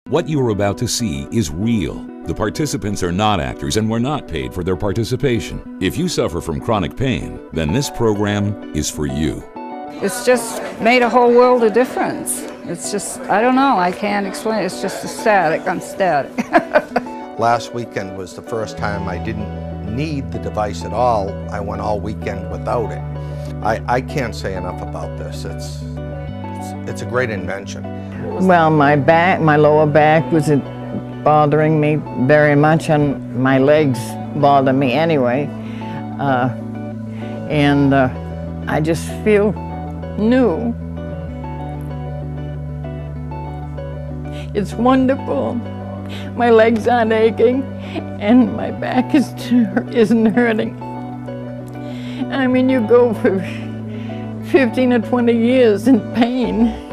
What you are about to see is real. The participants are not actors and were not paid for their participation. If you suffer from chronic pain, then this program is for you. It's just made a whole world of difference. It's just, I don't know, I can't explain it. It's just ecstatic. I'm ecstatic. Last weekend was the first time I didn't need the device at all. I went all weekend without it. I can't say enough about this. It's a great invention. Well, my lower back was bothering me very much, and my legs bother me anyway. I just feel new. It's wonderful. My legs aren't aching, and my back isn't hurting. I mean, you go for 15 or 20 years in pain,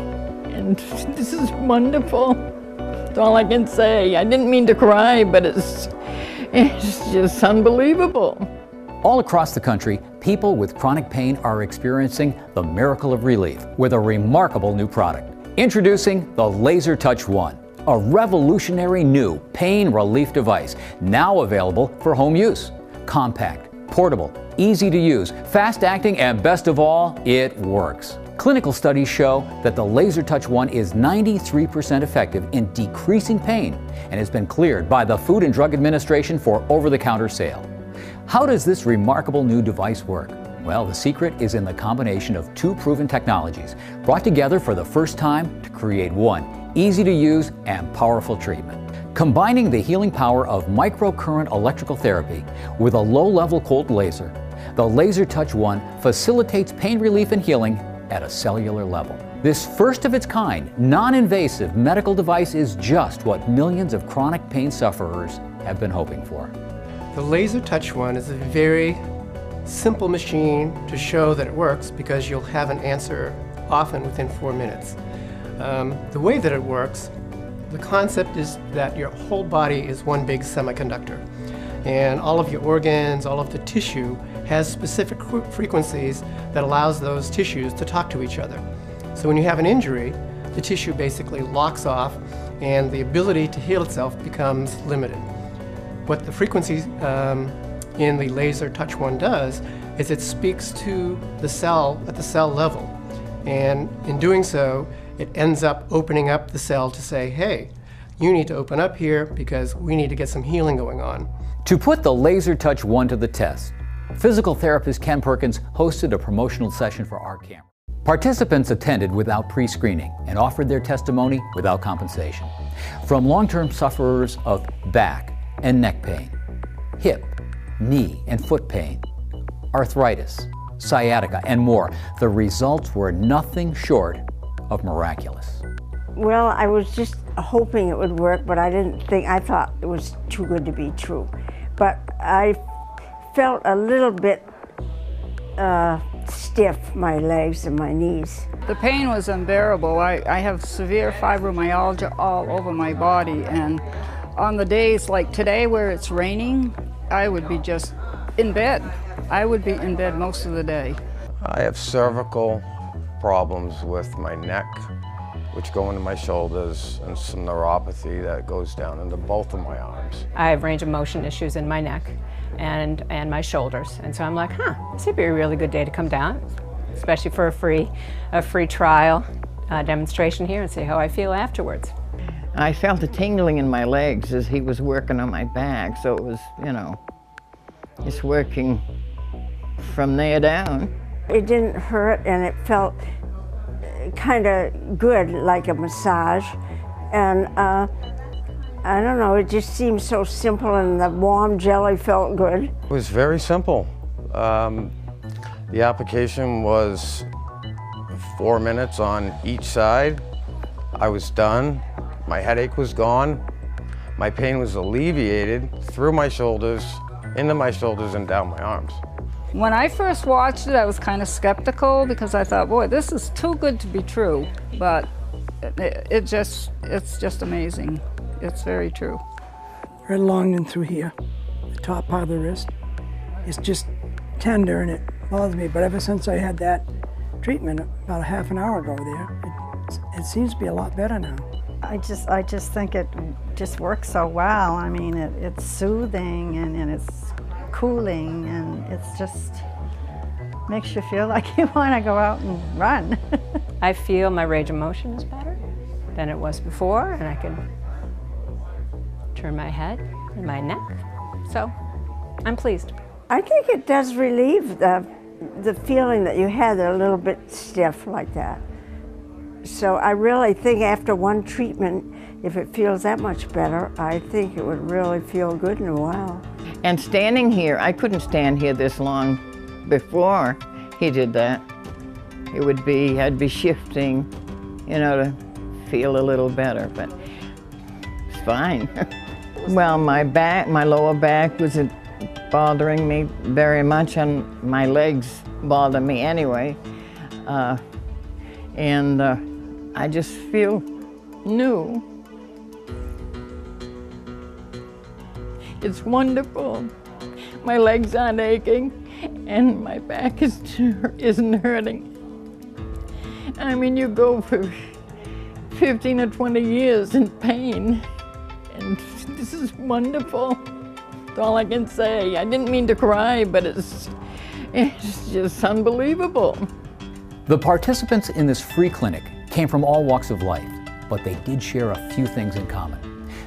and this is wonderful. That's all I can say. I didn't mean to cry, but it's just unbelievable. All across the country, people with chronic pain are experiencing the miracle of relief with a remarkable new product. Introducing the Laser Touch 1, a revolutionary new pain relief device now available for home use. Compact, portable, easy to use, fast acting, and best of all, it works. Clinical studies show that the Laser Touch 1 is 93% effective in decreasing pain and has been cleared by the Food and Drug Administration for over-the-counter sale. How does this remarkable new device work? Well, the secret is in the combination of two proven technologies brought together for the first time to create one easy-to-use and powerful treatment. Combining the healing power of microcurrent electrical therapy with a low-level cold laser, the Laser Touch 1 facilitates pain relief and healing at a cellular level. This first-of-its-kind, non-invasive medical device is just what millions of chronic pain sufferers have been hoping for. The Laser Touch 1 is a very simple machine to show that it works because you'll have an answer often within 4 minutes. The way that it works, the concept is that your whole body is one big semiconductor, and all of your organs, all of the tissue has specific frequencies that allows those tissues to talk to each other. So when you have an injury, the tissue basically locks off and the ability to heal itself becomes limited. What the frequency in the Laser Touch 1 does is it speaks to the cell at the cell level, and in doing so it ends up opening up the cell to say, hey, you need to open up here because we need to get some healing going on. To put the Laser Touch 1 to the test, physical therapist Ken Perkins hosted a promotional session for our camera. Participants attended without pre-screening and offered their testimony without compensation. From long-term sufferers of back and neck pain, hip, knee and foot pain, arthritis, sciatica, and more, the results were nothing short of miraculous. Well, I was just hoping it would work, but I thought it was too good to be true. But I felt a little bit stiff, my legs and my knees. The pain was unbearable. I have severe fibromyalgia all over my body, and on the days like today where it's raining, I would be just in bed. I would be in bed most of the day. I have cervical problems with my neck, which go into my shoulders, and some neuropathy that goes down into both of my arms. I have range of motion issues in my neck and my shoulders, and so I'm like, this would be a really good day to come down, especially for a free trial demonstration here and see how I feel afterwards. I felt a tingling in my legs as he was working on my back, so it was, just working from there down. It didn't hurt, and it felt kind of good, like a massage. And I don't know, it just seemed so simple, and the warm jelly felt good. It was very simple. The application was 4 minutes on each side. I was done. My headache was gone. My pain was alleviated through my shoulders, into my shoulders, and down my arms. When I first watched it, I was kind of skeptical because I thought, boy, this is too good to be true. But it's just amazing. It's very true. Right along and through here, the top part of the wrist. It's just tender and it bothers me. But ever since I had that treatment about a half an hour ago there, it seems to be a lot better now. I just think it just works so well. I mean, it's soothing and it's cooling, and it's just makes you feel like you want to go out and run. I feel my range of motion is better than it was before, and I can turn my head and my neck. So I'm pleased. I think it does relieve the feeling that you had a little bit stiff like that. So I really think after one treatment, if it feels that much better, I think it would really feel good in a while. And standing here, I couldn't stand here this long before he did that. It would be, I'd be shifting, you know, to feel a little better, but it's fine. Well, my lower back wasn't bothering me very much, and my legs bother me anyway. I just feel new. It's wonderful. My legs aren't aching, and my back isn't hurting. I mean, you go for 15 or 20 years in pain, and this is wonderful. That's all I can say. I didn't mean to cry, but it's just unbelievable. The participants in this free clinic came from all walks of life, but they did share a few things in common.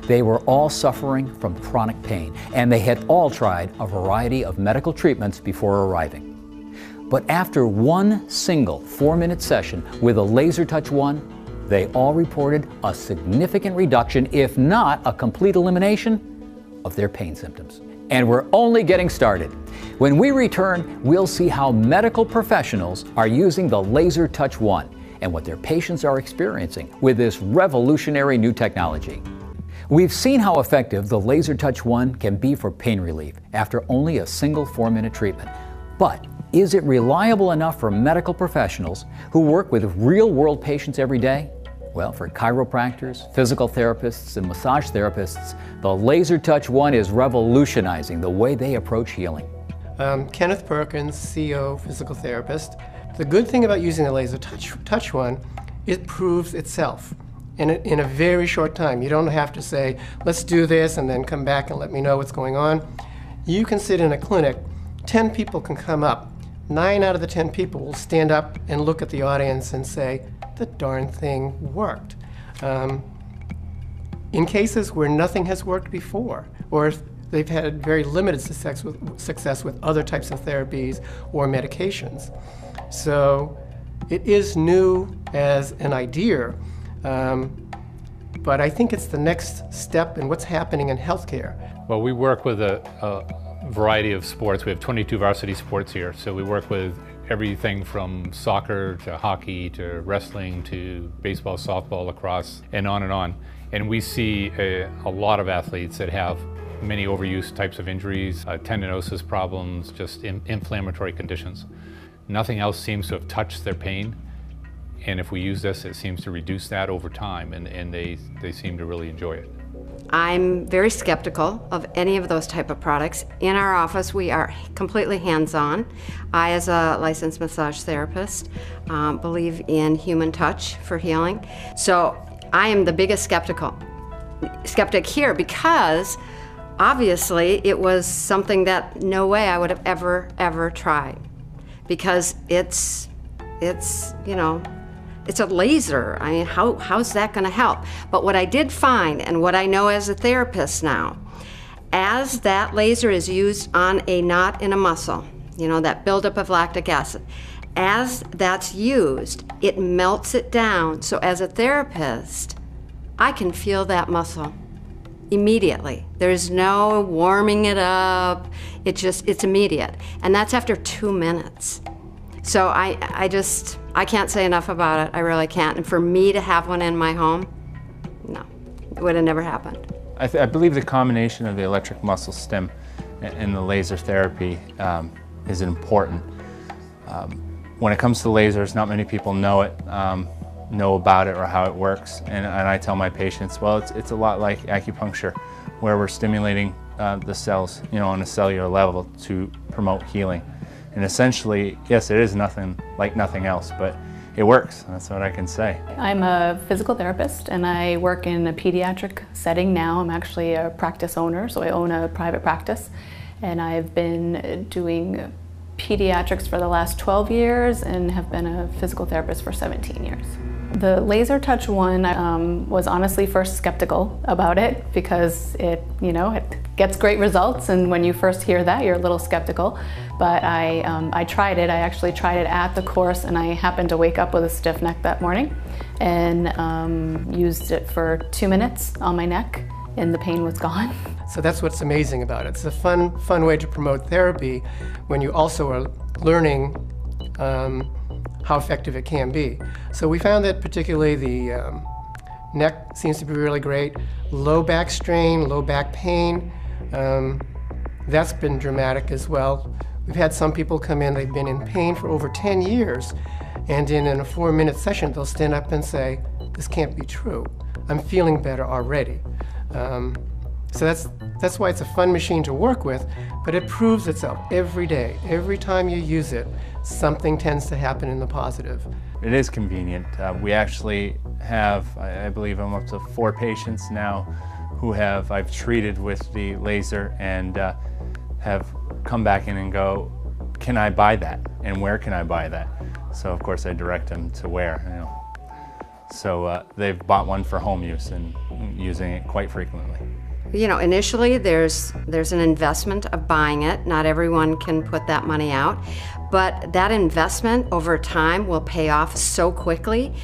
They were all suffering from chronic pain, and they had all tried a variety of medical treatments before arriving. But after one single 4-minute session with a Laser Touch 1, they all reported a significant reduction, if not a complete elimination, of their pain symptoms. And we're only getting started. When we return, we'll see how medical professionals are using the Laser Touch 1 and what their patients are experiencing with this revolutionary new technology. We've seen how effective the Laser Touch 1 can be for pain relief after only a single 4-minute treatment. But is it reliable enough for medical professionals who work with real-world patients every day? Well, for chiropractors, physical therapists, and massage therapists, the Laser Touch 1 is revolutionizing the way they approach healing. Kenneth Perkins, CO physical therapist. The good thing about using the Laser Touch 1, it proves itself in a very short time. You don't have to say, let's do this and then come back and let me know what's going on. You can sit in a clinic, 10 people can come up. 9 out of the 10 people will stand up and look at the audience and say, the darn thing worked. In cases where nothing has worked before, or if they've had very limited success with other types of therapies or medications. So it is new as an idea, but I think it's the next step in what's happening in healthcare. Well, we work with a variety of sports. We have 22 varsity sports here, so we work with everything from soccer to hockey to wrestling to baseball, softball, lacrosse, and on and on. And we see a lot of athletes that have many overuse types of injuries, tendinosis problems, just inflammatory conditions. Nothing else seems to have touched their pain, and if we use this, it seems to reduce that over time, and they seem to really enjoy it. I'm very skeptical of any of those type of products. In our office, we are completely hands-on. I, as a licensed massage therapist, believe in human touch for healing. So I am the biggest skeptic here, because obviously it was something that no way I would have ever tried, because it's you know, it's a laser. I mean, how's that going to help? But what I did find, and what I know as a therapist now, as that laser is used on a knot in a muscle, you know, that buildup of lactic acid, as that's used, it melts it down. So as a therapist, I can feel that muscle immediately. There's no warming it up. It's immediate. And that's after 2 minutes. So I can't say enough about it. I really can't. And for me to have one in my home, no, it would have never happened. I believe the combination of the electric muscle stim and the laser therapy is important. When it comes to lasers, not many people know about it or how it works. And I tell my patients, well, it's a lot like acupuncture, where we're stimulating the cells, you know, on a cellular level to promote healing. And essentially, yes, it is nothing like nothing else, but it works. That's what I can say. I'm a physical therapist and I work in a pediatric setting now. I'm actually a practice owner, so I own a private practice. And I've been doing pediatrics for the last 12 years and have been a physical therapist for 17 years. The Laser Touch one, was honestly first skeptical about it because it gets great results, and when you first hear that, you're a little skeptical. But I tried it. I actually tried it at the course, and I happened to wake up with a stiff neck that morning, and used it for 2 minutes on my neck, and the pain was gone. So that's what's amazing about it. It's a fun way to promote therapy when you also are learning how effective it can be. So we found that particularly the neck seems to be really great. Low back strain, low back pain, that's been dramatic as well. We've had some people come in, they've been in pain for over 10 years, and in a 4-minute session, they'll stand up and say, "This can't be true. I'm feeling better already." So that's why it's a fun machine to work with, but it proves itself every day. Every time you use it, something tends to happen in the positive. It is convenient. We actually have, I believe I'm up to 4 patients now who I've treated with the laser and have come back in and go, "Can I buy that? And where can I buy that?" So of course I direct them to where. So they've bought one for home use and using it quite frequently. Initially there's an investment of buying it. Not everyone can put that money out, but that investment over time will pay off so quickly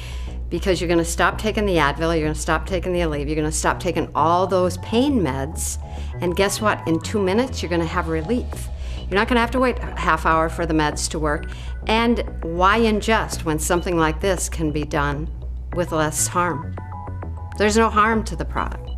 because you're going to stop taking the Advil, you're going to stop taking the Aleve, you're going to stop taking all those pain meds, and guess what? In 2 minutes you're going to have relief. You're not going to have to wait a half hour for the meds to work. And why ingest when something like this can be done with less harm? There's no harm to the product.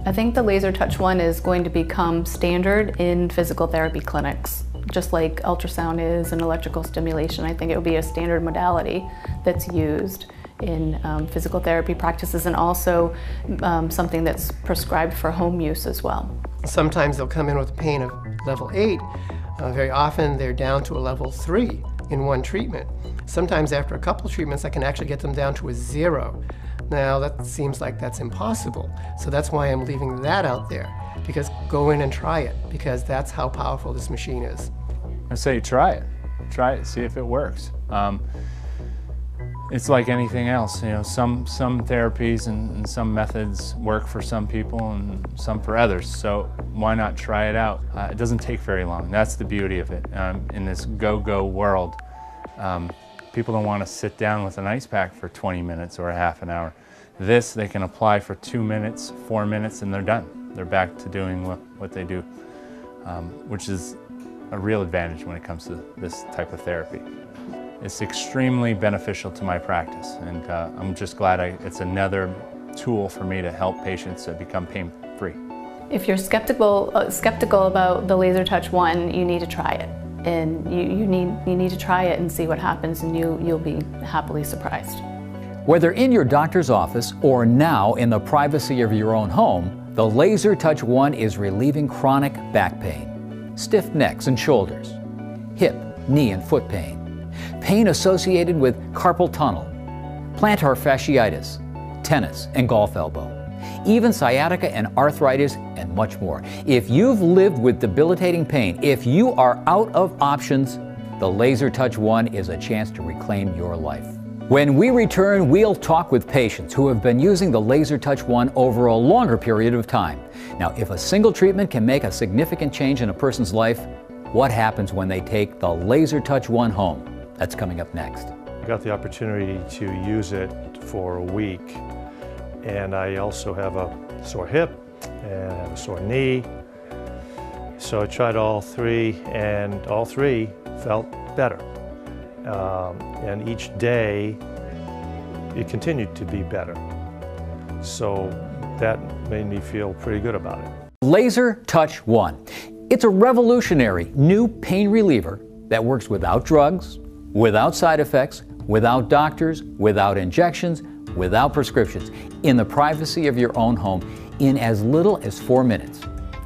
I think the Laser Touch one is going to become standard in physical therapy clinics, just like ultrasound is and electrical stimulation. I think it will be a standard modality that's used in physical therapy practices, and also something that's prescribed for home use as well. Sometimes they'll come in with pain of level 8. Very often they're down to a level 3 in one treatment. Sometimes after a couple treatments I can actually get them down to a 0. Now that seems like that's impossible, so that's why I'm leaving that out there, because go in and try it, because that's how powerful this machine is. I say try it, see if it works. It's like anything else, some therapies and some methods work for some people and some for others, so why not try it out? It doesn't take very long. That's the beauty of it. In this go-go world, people don't want to sit down with an ice pack for 20 minutes or a half an hour. This they can apply for 2 minutes, 4 minutes, and they're done. They're back to doing what they do, which is a real advantage when it comes to this type of therapy. It's extremely beneficial to my practice, and I'm just glad it's another tool for me to help patients become pain-free. If you're skeptical about the Laser Touch one, you need to try it. And you need to try it and see what happens, and you'll be happily surprised. Whether in your doctor's office or now in the privacy of your own home, the Laser Touch one is relieving chronic back pain, stiff necks and shoulders, hip, knee and foot pain, pain associated with carpal tunnel, plantar fasciitis, tennis and golf elbow, even sciatica and arthritis, and much more. If you've lived with debilitating pain, if you are out of options, the Laser Touch one is a chance to reclaim your life. When we return, we'll talk with patients who have been using the Laser Touch one over a longer period of time. Now, if a single treatment can make a significant change in a person's life, what happens when they take the Laser Touch one home? That's coming up next. I got the opportunity to use it for a week, and I also have a sore hip and I have a sore knee. So I tried all 3, and all 3 felt better. And each day it continued to be better. So that made me feel pretty good about it. Laser Touch one. It's a revolutionary new pain reliever that works without drugs, without side effects, without doctors, without injections, without prescriptions, in the privacy of your own home in as little as 4 minutes.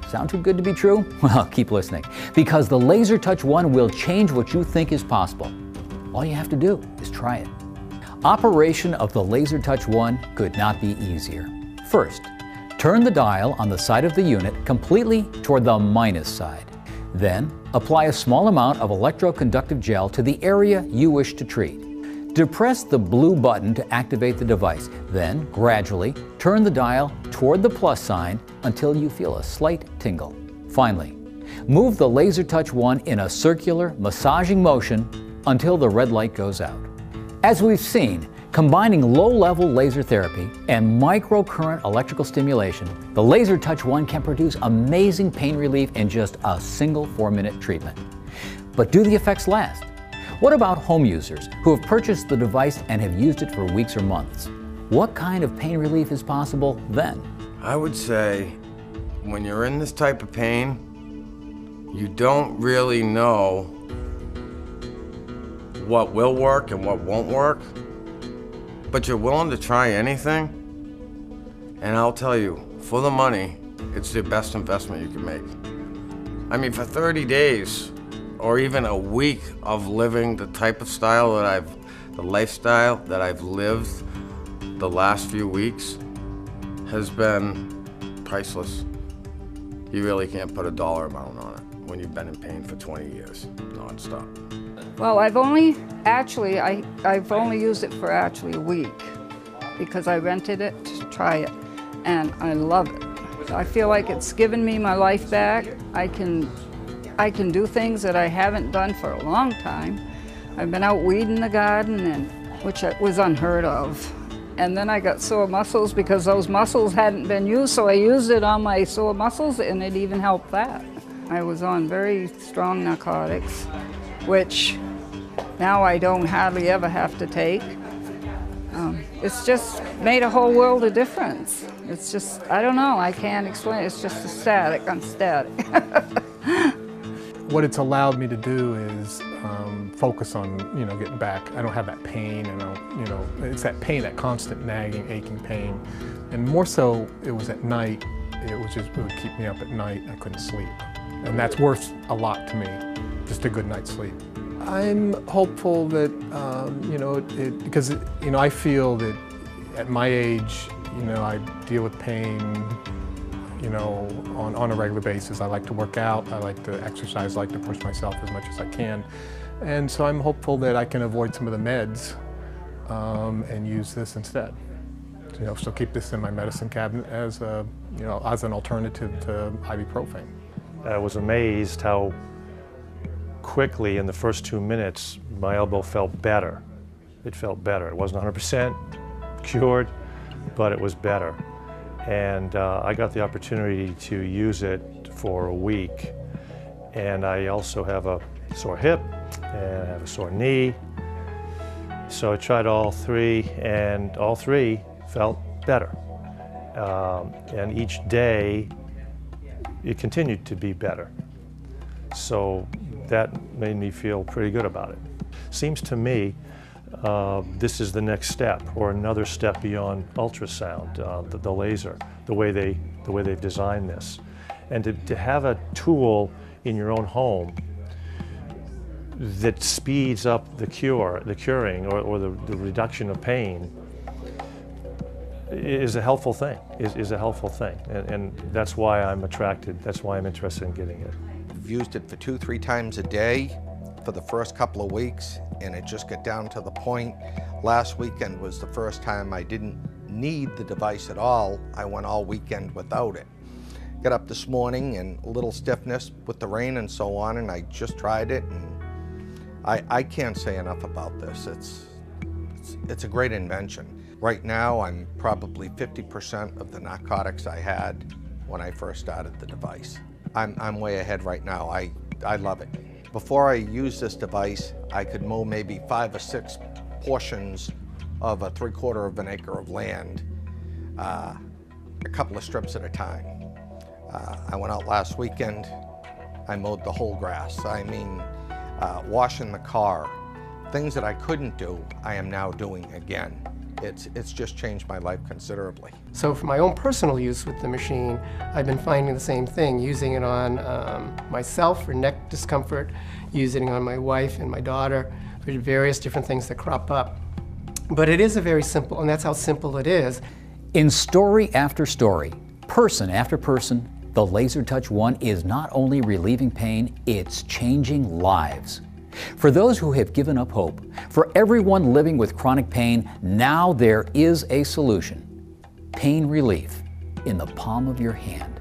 Sound too good to be true? Well, keep listening, because the Laser Touch one will change what you think is possible. All you have to do is try it. Operation of the Laser Touch 1 could not be easier. First, turn the dial on the side of the unit completely toward the minus side. Then, apply a small amount of electroconductive gel to the area you wish to treat. Depress the blue button to activate the device. Then, gradually, turn the dial toward the plus sign until you feel a slight tingle. Finally, move the Laser Touch 1 in a circular, massaging motion until the red light goes out. As we've seen, combining low-level laser therapy and microcurrent electrical stimulation, the Laser Touch 1 can produce amazing pain relief in just a single 4-minute treatment. But do the effects last? What about home users who have purchased the device and have used it for weeks or months? What kind of pain relief is possible then? I would say when you're in this type of pain, you don't really know what will work and what won't work, but you're willing to try anything. And I'll tell you, for the money, it's the best investment you can make. I mean, for 30 days or even a week of living the type of style that the lifestyle that I've lived the last few weeks has been priceless. You really can't put a dollar amount on it when you've been in pain for 20 years, nonstop. Well, I've only used it for actually a week because I rented it to try it, and I love it. I feel like it's given me my life back. I can do things that I haven't done for a long time. I've been out weeding the garden, which was unheard of. And then I got sore muscles because those muscles hadn't been used, so I used it on my sore muscles, and it even helped that. I was on very strong narcotics, which now I don't hardly ever have to take. It's just made a whole world of difference. It's just, I don't know, I can't explain it. It's just ecstatic, I'm ecstatic. What it's allowed me to do is focus on, getting back. I don't have that pain, and it's that pain, that constant nagging, aching pain. And more so, it was at night. It would keep me up at night. I couldn't sleep. And that's worth a lot to me, just a good night's sleep. I'm hopeful that, because I feel that at my age, I deal with pain, on a regular basis. I like to work out, I like to exercise, I like to push myself as much as I can. And so I'm hopeful that I can avoid some of the meds and use this instead. So keep this in my medicine cabinet as an alternative to ibuprofen. I was amazed how quickly in the first 2 minutes my elbow felt better. It felt better. It wasn't 100% cured, but it was better. And I got the opportunity to use it for a week. And I also have a sore hip and I have a sore knee. So I tried all three, and all three felt better. And each day it continued to be better. So that made me feel pretty good about it. Seems to me this is the next step, or another step beyond ultrasound, the laser, the way they've designed this. And to have a tool in your own home that speeds up the curing or the reduction of pain is a helpful thing, is a helpful thing. And that's why I'm attracted, that's why I'm interested in getting it. I've used it for 2-3 times a day for the first couple of weeks, and it just got down to the point. Last weekend was the first time I didn't need the device at all. I went all weekend without it. Got up this morning and a little stiffness with the rain and so on, and I just tried it, and I can't say enough about this. It's a great invention. Right now, I'm probably 50% of the narcotics I had when I first started the device. I'm way ahead right now. I love it. Before I used this device, I could mow maybe 5 or 6 portions of a 3/4 of an acre of land, a couple of strips at a time. I went out last weekend, I mowed the whole grass. I mean, washing the car. Things that I couldn't do, I am now doing again. It's just changed my life considerably. So for my own personal use with the machine, I've been finding the same thing, using it on myself for neck discomfort, using it on my wife and my daughter for various different things that crop up. But it is a very simple, and that's how simple it is. In story after story, person after person, the Laser Touch 1 is not only relieving pain, it's changing lives. For those who have given up hope, for everyone living with chronic pain, now there is a solution. Pain relief in the palm of your hand.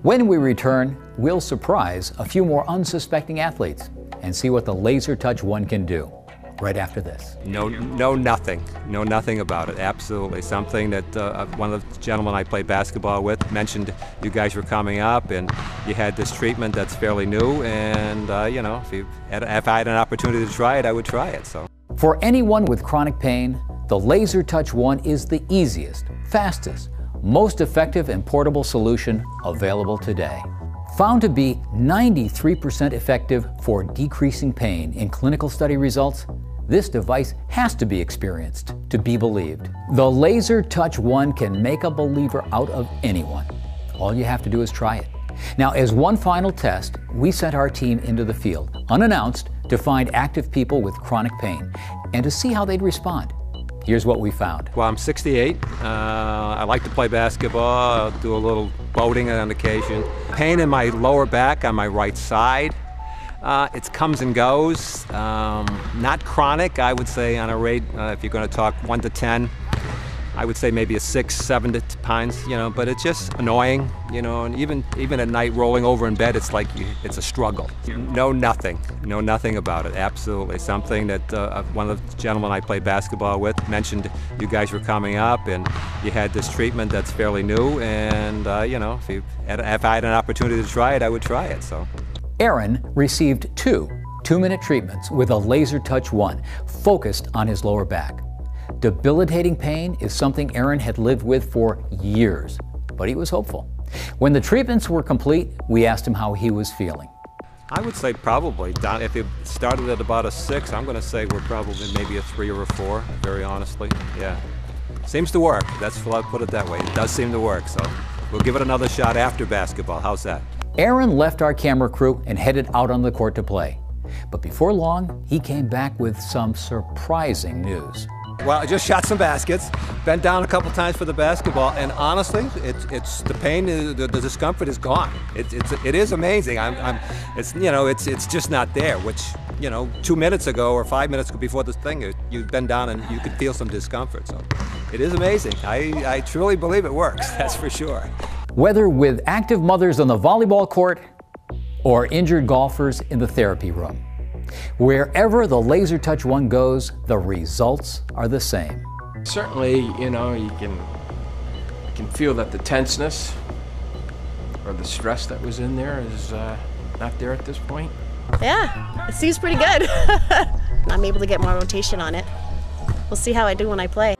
When we return, we'll surprise a few more unsuspecting athletes and see what the Laser Touch 1 can do. Right after this. Know nothing about it. Absolutely. Something that one of the gentlemen I played basketball with mentioned you guys were coming up and you had this treatment that's fairly new, and you know, if I had an opportunity to try it, I would try it. So. For anyone with chronic pain, the Laser Touch 1 is the easiest, fastest, most effective and portable solution available today. Found to be 93% effective for decreasing pain in clinical study results, this device has to be experienced to be believed. The Laser Touch 1 can make a believer out of anyone. All you have to do is try it. Now, as one final test, we sent our team into the field, unannounced, to find active people with chronic pain and to see how they'd respond. Here's what we found. Well, I'm 68. I like to play basketball. I'll do a little boating on occasion. Pain in my lower back on my right side. It comes and goes. Not chronic, I would say, on a rate, if you're going to talk 1 to 10, I would say maybe a 6, 7 pounds, you know, but it's just annoying, you know, and even at night rolling over in bed, it's like it's a struggle. Know nothing about it. Absolutely. Something that one of the gentlemen I played basketball with mentioned you guys were coming up and you had this treatment that's fairly new, and you know, if I had an opportunity to try it, I would try it. So. Aaron received 2 2-minute treatments with a Laser Touch 1 focused on his lower back. Debilitating pain is something Aaron had lived with for years, but he was hopeful. When the treatments were complete, we asked him how he was feeling. I would say probably, if it started at about a 6, I'm going to say we're probably maybe a 3 or a 4, very honestly. Yeah. Seems to work. That's what I'll put it that way. It does seem to work, so we'll give it another shot after basketball. How's that? Aaron left our camera crew and headed out on the court to play. But before long, he came back with some surprising news. Well, I just shot some baskets, bent down a couple times for the basketball, and honestly, it's the pain, the discomfort is gone. It is amazing. It's you know, it's just not there. Which, you know, 2 minutes ago or 5 minutes before this thing, you bend down and you could feel some discomfort. So, it is amazing. I truly believe it works. That's for sure. Whether with active mothers on the volleyball court or injured golfers in the therapy room, wherever the Laser Touch 1 goes, the results are the same. Certainly, you know, you can feel that the tenseness or the stress that was in there is not there at this point. Yeah, it seems pretty good. I'm able to get more rotation on it. We'll see how I do when I play.